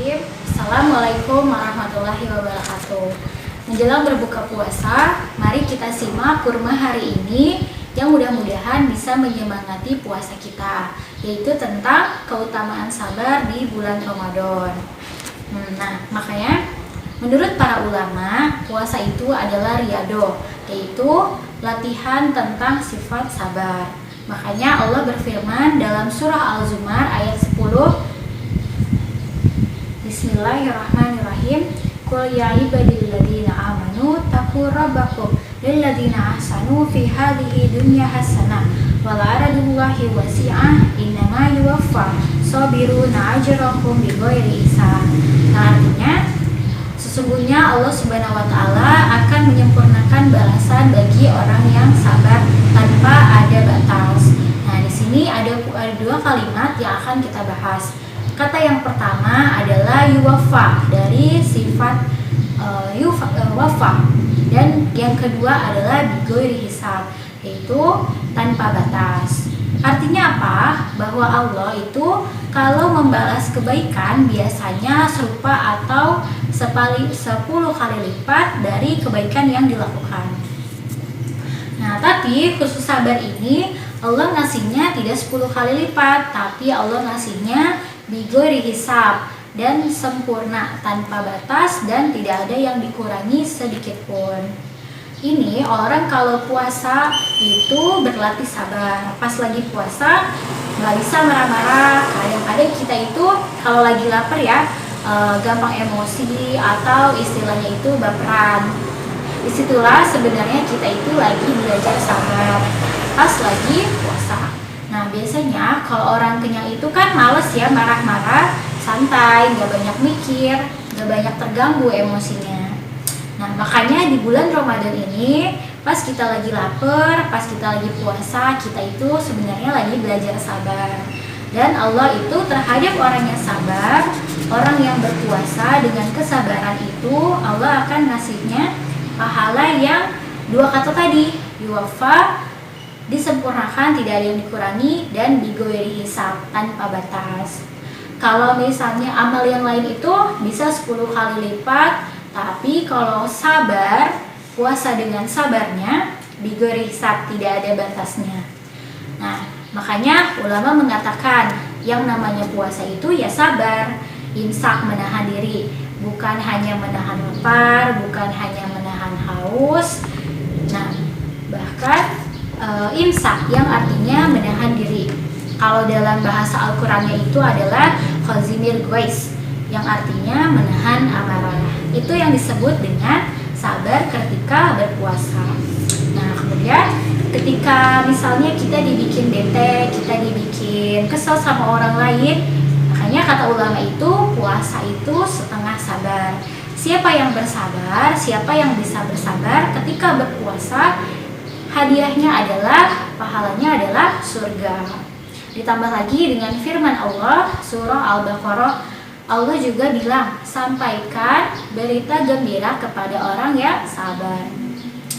Bismillahirrahmanirrahim. Assalamualaikum warahmatullahi wabarakatuh. Menjelang berbuka puasa, mari kita simak kurma hari ini yang mudah-mudahan bisa menyemangati puasa kita, yaitu tentang keutamaan sabar di bulan Ramadan. Nah, makanya menurut para ulama, puasa itu adalah riyadhah, yaitu latihan tentang sifat sabar. Makanya Allah berfirman dalam surah Al-Zumar ayat 10, Bismillahirrahmanirrahim. Qul ya ibadil ladzina amanu taqur rabbakum lil ladzina ahsanu fi hadhihi dunya hasanah wal aradullahi wasi'ah innama yuwaffa sabiruna ajrahum bighairi hisab. Nah, artinya sesungguhnya Allah Subhanahu wa taala akan menyempurnakan balasan bagi orang yang sabar tanpa ada batas. Nah, di sini ada dua kalimat yang akan kita bahas. Kata yang pertama adalah yuwaffa, dari sifat wafa, dan yang kedua adalah bighairi hisab, yaitu tanpa batas. Artinya apa? Bahwa Allah itu kalau membalas kebaikan biasanya serupa atau 10 kali lipat dari kebaikan yang dilakukan. Nah, tapi khusus sabar ini Allah ngasihnya tidak 10 kali lipat, tapi Allah ngasihnya bighairi hisab, dan sempurna tanpa batas dan tidak ada yang dikurangi sedikit pun. Ini orang kalau puasa itu berlatih sabar. Pas lagi puasa nggak bisa marah-marah. Kadang-kadang kita itu kalau lagi lapar ya gampang emosi atau istilahnya itu baperan. Disitulah sebenarnya kita itu lagi belajar sabar pas lagi puasa. Nah, biasanya kalau orang kenyang itu kan males ya marah-marah, santai, nggak banyak mikir, nggak banyak terganggu emosinya. Nah, makanya di bulan Ramadan ini pas kita lagi lapar, pas kita lagi puasa, kita itu sebenarnya lagi belajar sabar. Dan Allah itu terhadap orang yang sabar, orang yang berpuasa dengan kesabaran itu Allah akan ngasihnya pahala yang dua kata tadi, yuwaffa, disempurnakan, tidak ada yang dikurangi, dan bighairi hisab, tanpa batas. Kalau misalnya amal yang lain itu bisa 10 kali lipat, tapi kalau sabar, puasa dengan sabarnya bighairi hisab, tidak ada batasnya. Nah, makanya ulama mengatakan yang namanya puasa itu ya sabar, imsak, menahan diri, bukan hanya menahan lapar, bukan hanya menahan haus. Nah, bahkan imsak yang artinya menahan diri. Kalau dalam bahasa Al-Qur'annya itu adalah khazimil ghaiz, yang artinya menahan amarah. Itu yang disebut dengan sabar ketika berpuasa. Nah, kemudian ketika misalnya kita dibikin bete, kita dibikin kesel sama orang lain, makanya kata ulama itu puasa itu setengah sabar. Siapa yang bersabar, siapa yang bisa bersabar ketika berpuasa, hadiahnya adalah, pahalanya adalah surga. Ditambah lagi dengan firman Allah surah Al-Baqarah, Allah juga bilang, sampaikan berita gembira kepada orang yang sabar.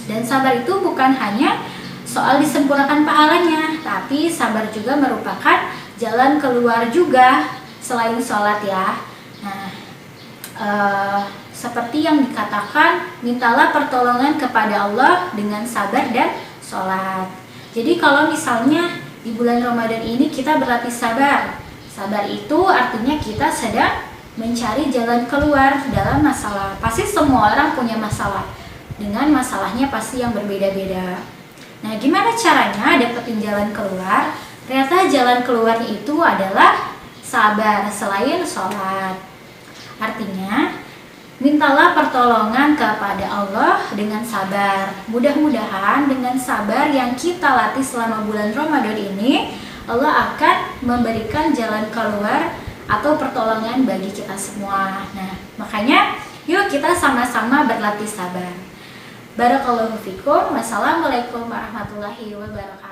Dan sabar itu bukan hanya soal disempurnakan pahalanya, tapi sabar juga merupakan jalan keluar juga selain sholat ya. Nah, seperti yang dikatakan, mintalah pertolongan kepada Allah dengan sabar dan sholat. Jadi kalau misalnya di bulan Ramadan ini kita berlatih sabar, sabar itu artinya kita sedang mencari jalan keluar dalam masalah. Pasti semua orang punya masalah, dengan masalahnya pasti yang berbeda-beda. Nah, gimana caranya dapetin jalan keluar? Ternyata jalan keluarnya itu adalah sabar selain sholat. Artinya mintalah pertolongan kepada Allah dengan sabar. Mudah-mudahan dengan sabar yang kita latih selama bulan Ramadan ini, Allah akan memberikan jalan keluar atau pertolongan bagi kita semua. Nah, makanya yuk kita sama-sama berlatih sabar. Barakallahu fikum. Wassalamualaikum warahmatullahi wabarakatuh.